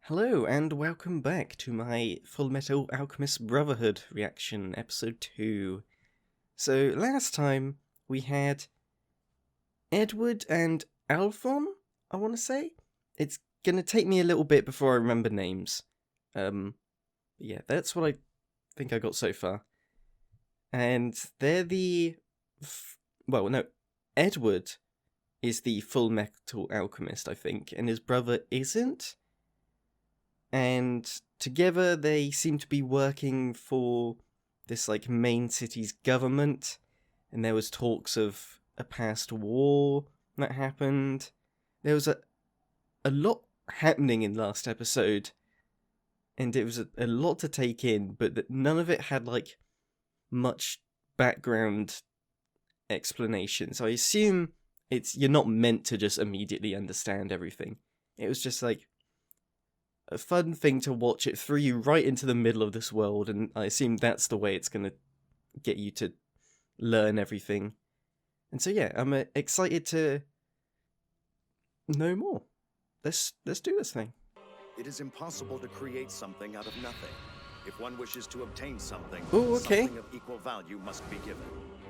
Hello and welcome back to my Fullmetal Alchemist Brotherhood reaction, episode 2. So last time we had Edward and Alphon, I want to say? It's going to take me a little bit before I remember names. Yeah, that's what I think I got so far. And they're the... Edward is the Fullmetal Alchemist, I think, and his brother isn't? And together they seem to be working for this main city's government, and there was talks of a past war that happened. There was a lot happening in last episode, and it was a lot to take in, but none of it had much background explanation. So I assume you're not meant to just immediately understand everything. It was just a fun thing to watch. It threw you right into the middle of this world, and I assume that's the way it's going to get you to learn everything. And so yeah, I'm excited to know more. Let's do this thing. It is impossible to create something out of nothing. If one wishes to obtain something, something of equal value must be given.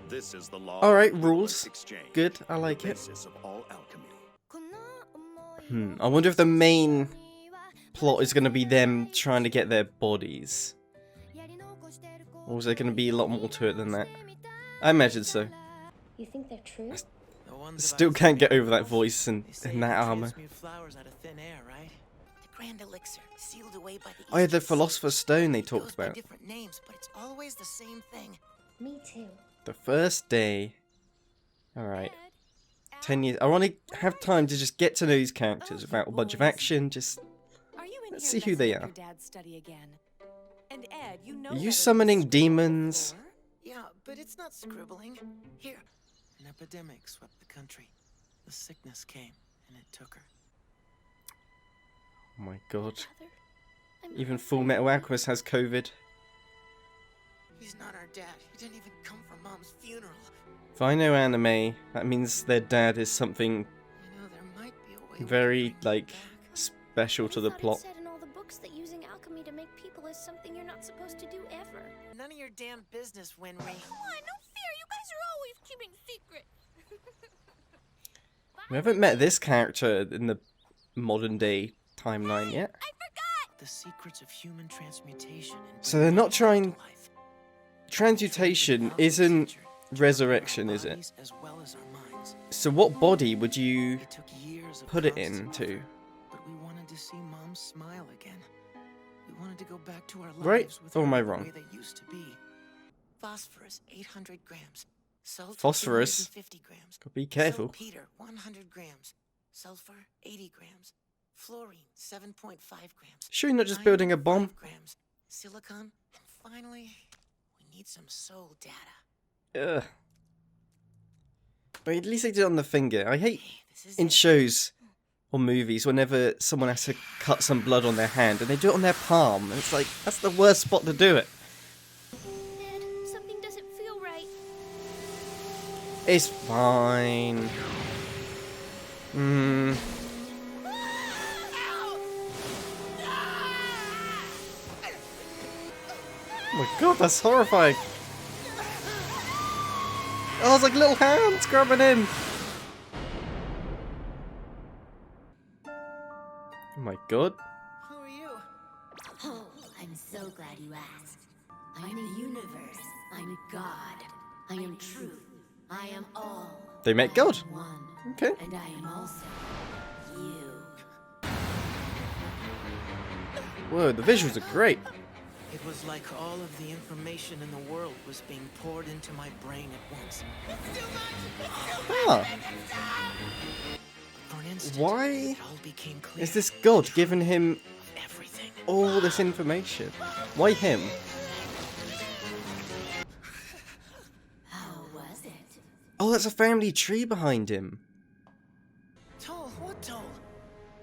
This is the law. All right, rules. Good, I like it. Basis of all alchemy. I wonder if the main plot is going to be them trying to get their bodies. Or is there going to be a lot more to it than that? I imagine so. You think they're true? I still can't get over that voice and that armor. Oh yeah, the Philosopher's Stone they talked about. Different names, but it's always the same thing. Me too. The first day. Alright. 10 years. I want to have time to just get to know these characters without a bunch of action. Just let's see who they are. Are you summoning demons? Yeah, but it's not scribbling. Here. An epidemic swept the country. The sickness came, and it took her. Oh my god. Even Fullmetal Alchemist has COVID. He's not our dad. He didn't even come from Mom's funeral. If I know anime, that means their dad is something There might be a way very, special to the plot. It said in all the books that using alchemy to make people is something you're not supposed to do ever. None of your damn business, Winry. Come on, no fair. You guys are always keeping secrets. We haven't met this character in the modern day timeline yet. I forgot. The secrets of human transmutation. So they're not trying... Transmutation isn't resurrection, is it? So what body would you put it into? But we wanted to see Mom smile again. We wanted to go back to our lives Right? with Or am I her the wrong? way they used to be. Phosphorus 800 grams. Sulfur Phosphorus? 250 grams. Gotta be careful. Saltpeter 100 grams. Sulfur 80 grams. Fluorine 7.5 grams. Sure you're not just Iron, building a bomb? 5 grams. Silicon, and finally, we need some soul data. Ugh. But at least they did it on the finger. I hate This is in it. shows or movies whenever someone has to cut some blood on their hand and they do it on their palm. And it's that's the worst spot to do it. Ned, something doesn't feel right. It's fine. Oh my god, that's horrifying. Oh, it's like little hands grabbing in. Oh my god. Who are you? Oh, I'm so glad you asked. I'm the universe. I'm God. I am truth. I am all. They met God. I am one. Okay. And I am also you. Whoa, the visuals are great. It was like all of the information in the world was being poured into my brain at once. Huh. For an instant, Why it all became clear. is this God giving him Everything. all this information? Why him? How was it? Oh, that's a family tree behind him. Toll, what Toll?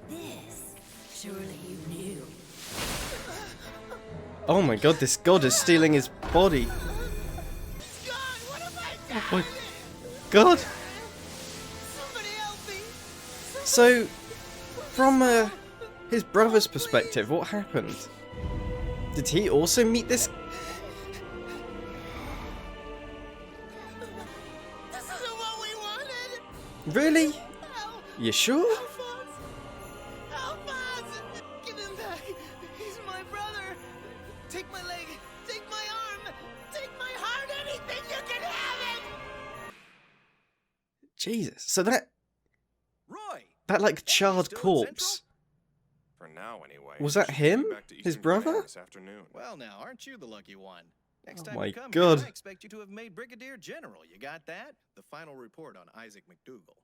This. Surely you knew. Oh my god, this God is stealing his body. Oh my god. Somebody help me! So, from his brother's perspective. What happened? Did he also meet this? This isn't what we wanted! Really? Help! You sure? Alphonse! Alphonse! Give him back! He's my brother! Take my leg! Take my arm! Take my heart! Anything you can have it! Jesus. So that Roy! like charred still at corpse, For now, anyway. was that Should him? be back to His Eastern Command brother? This afternoon. Well, now, aren't you the lucky one? Next Oh time my you come God. here, I expect you to have made Brigadier General. You got that? The final report on Isaac McDougal.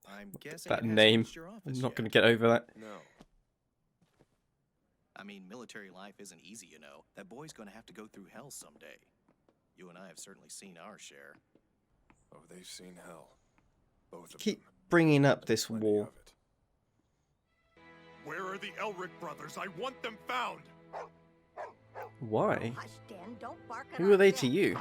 I'm guessing That it hasn't name. reached your office I'm not yet. going to get over that. No. I mean, military life isn't easy, you know. That boy's going to have to go through hell someday. You and I have certainly seen our share. Oh, they've seen hell. Both of Keep them. bringing up this Plenty war. of it. Where are the Elric brothers? I want them found! Why? Hush, Dan. Don't bark at Who our are they guests. to you?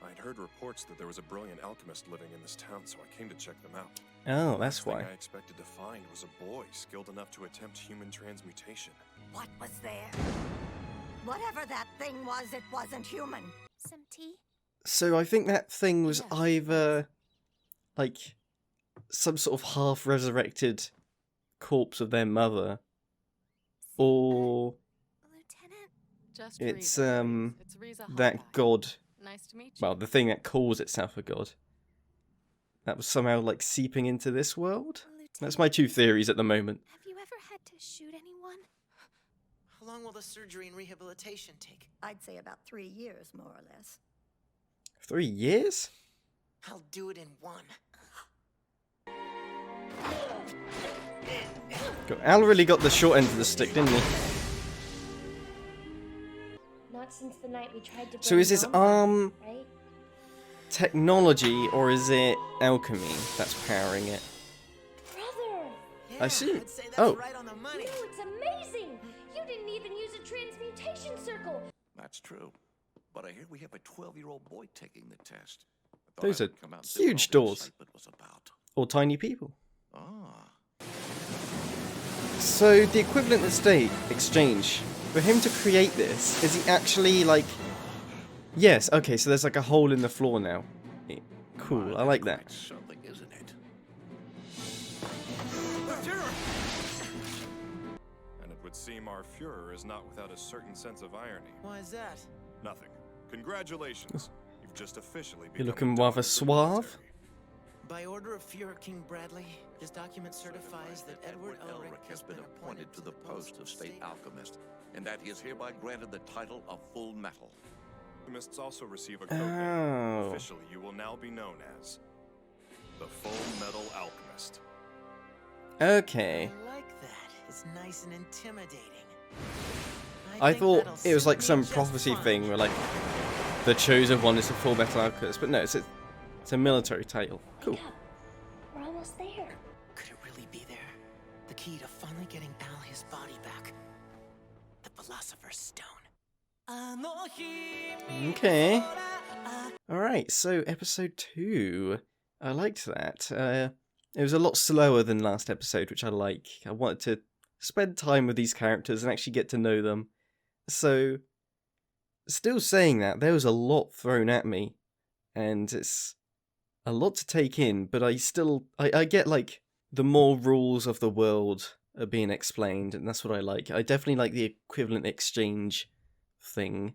I'd heard reports that there was a brilliant alchemist living in this town, so I came to check them out. Oh, The that's last thing why. I expected to find was a boy skilled enough to attempt human transmutation. What was there? Whatever that thing was, it wasn't human. Some tea? So I think that thing was Yes. either like some sort of half-resurrected corpse of their mother, or Lieutenant? Just it's Riza, please. It's Riza that Hallback. god. Nice to meet you. Well, the thing that calls itself a god. That was somehow like seeping into this world. That's Lieutenant, my two theories at the moment. have you ever had to shoot anyone? How long will the surgery and rehabilitation take? I'd say about 3 years, more or less. 3 years? I'll do it in one. Al really got the short end of the stick, didn't he? Not since the night we tried to So burn is his Rome, arm right? technology or is it alchemy that's powering it? Brother! Yeah, see. I'd say that's Oh. right on the money. No, it's amazing! You didn't even use a transmutation circle! That's true. But I hear we have a 12-year-old boy taking the test. I thought Those I are would come out and see what huge all the doors. excitement was about. Or tiny people? Ah. So the equivalent of state exchange, for him to create this, is he actually like... Yes, okay, so there's like a hole in the floor now. Cool, I like that. That's something, isn't it? And it would seem our Fuhrer is not without a certain sense of irony. Why is that? Nothing. Congratulations. You've just officially You're become looking a rather dog of the suave. military. By order of Fuhrer King Bradley, this document certifies that Edward Elric has been appointed to the post of State Alchemist, and that he is hereby granted the title of Full Metal. Alchemists also receive a code name. Oh. Officially, you will now be known as the Fullmetal Alchemist. Okay. I like that. It's nice and intimidating. I think thought that'll it was suit like me some just prophecy fine. thing where like the chosen one is a Fullmetal Alchemist, but no, it's a military title. Cool. Wake up. We're almost there. Could it really be there? The key to finally getting Al his body back. The Philosopher's Stone. Okay. Alright, so episode 2. I liked that. It was a lot slower than last episode, which I like. I wanted to spend time with these characters and actually get to know them. So, still saying that, there was a lot thrown at me. And it's a lot to take in, but I get like the more rules of the world are being explained, and that's what I like. I definitely like the equivalent exchange thing.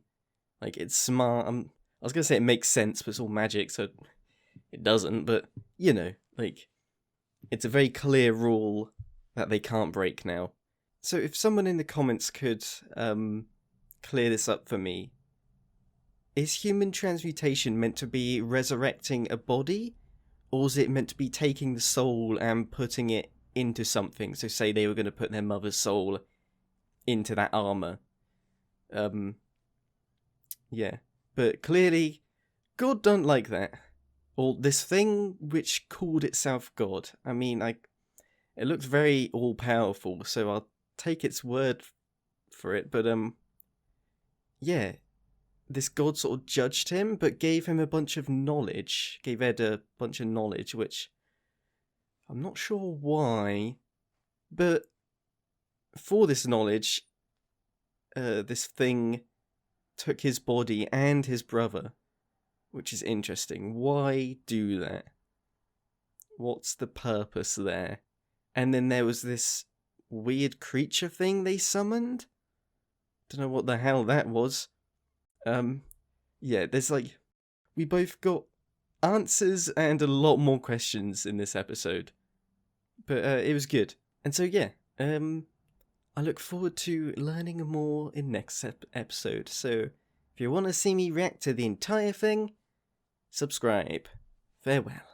Like, it's smart. I was gonna say it makes sense, but it's all magic, so it doesn't. But you know, like, it's a very clear rule that they can't break now. So if someone in the comments could clear this up for me, is human transmutation meant to be resurrecting a body, or is it meant to be taking the soul and putting it into something? So say they were going to put their mother's soul into that armor. Yeah, but clearly God don't like that. Or this thing which called itself God. I mean, it looks very all-powerful, so I'll take its word for it, but yeah, this god sort of judged him, but gave him a bunch of knowledge, gave Ed a bunch of knowledge, which I'm not sure why, but for this knowledge, this thing took his body and his brother, which is interesting. Why do that? What's the purpose there? And then there was this weird creature thing they summoned. Don't know what the hell that was. Yeah, there's like, we both got answers and a lot more questions in this episode. But it was good. And so yeah, I look forward to learning more in next episode. So if you want to see me react to the entire thing, subscribe. Farewell.